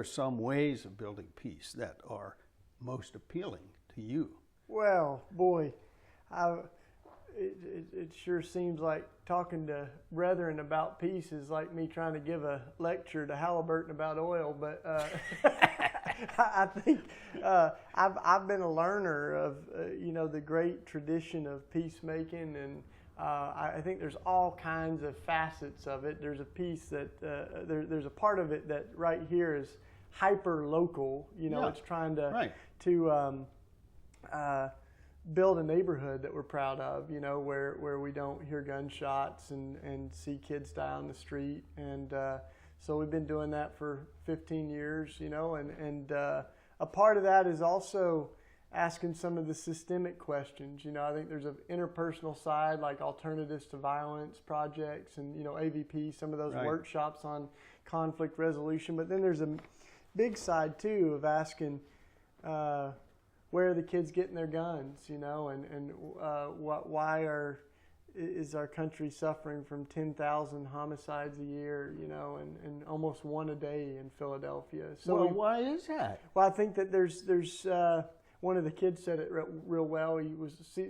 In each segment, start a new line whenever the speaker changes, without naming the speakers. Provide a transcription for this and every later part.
are some ways of building peace that are most appealing to you?
Well, boy, it sure seems like talking to brethren about peace is like me trying to give a lecture to Halliburton about oil. But I think I've been a learner of the great tradition of peacemaking, and I think there's all kinds of facets of it. There's a piece that there's a part of it that right here is hyper local. It's trying to build a neighborhood that we're proud of, where we don't hear gunshots and see kids die on the street. And so we've been doing that for 15 years, and a part of that is also asking some of the systemic questions. I think there's an interpersonal side, like alternatives to violence projects and, AVP, some of those workshops on conflict resolution. But then there's a big side, too, of asking, where are the kids getting their guns, and why is our country suffering from 10,000 homicides a year, and almost one a day in Philadelphia. So
why is that?
Well, I think that there's one of the kids said it real well. He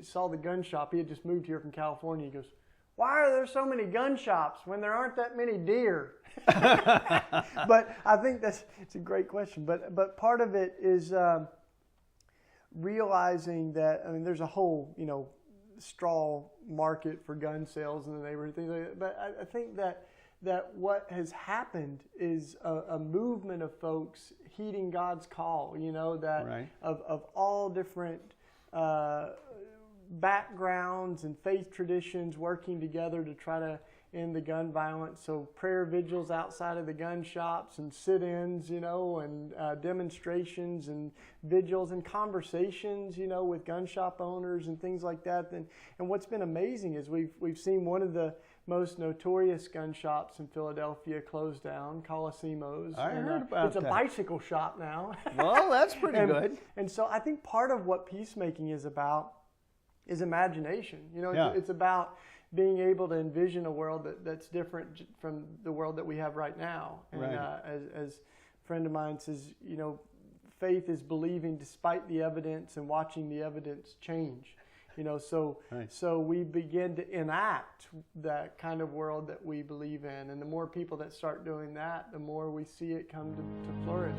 saw the gun shop. He had just moved here from California. He goes, "Why are there so many gun shops when there aren't that many deer?" But I think it's a great question. But part of it is realizing that, there's a whole, straw market for gun sales in the neighborhood, things like that. But I think that what has happened is a movement of folks heeding God's call, of all different backgrounds and faith traditions working together to try to end the gun violence. So prayer vigils outside of the gun shops and sit-ins, and demonstrations and vigils and conversations, with gun shop owners and things like that. And what's been amazing is we've seen one of the most notorious gun shops in Philadelphia close down, Colosimo's.
I heard about
It's a bicycle shop now.
Well, that's pretty good.
And so I think part of what peacemaking is about is imagination. It's about being able to envision a world that's different from the world that we have right now. And as a friend of mine says, faith is believing despite the evidence and watching the evidence change. So we begin to enact that kind of world that we believe in. And the more people that start doing that, the more we see it come to flourish.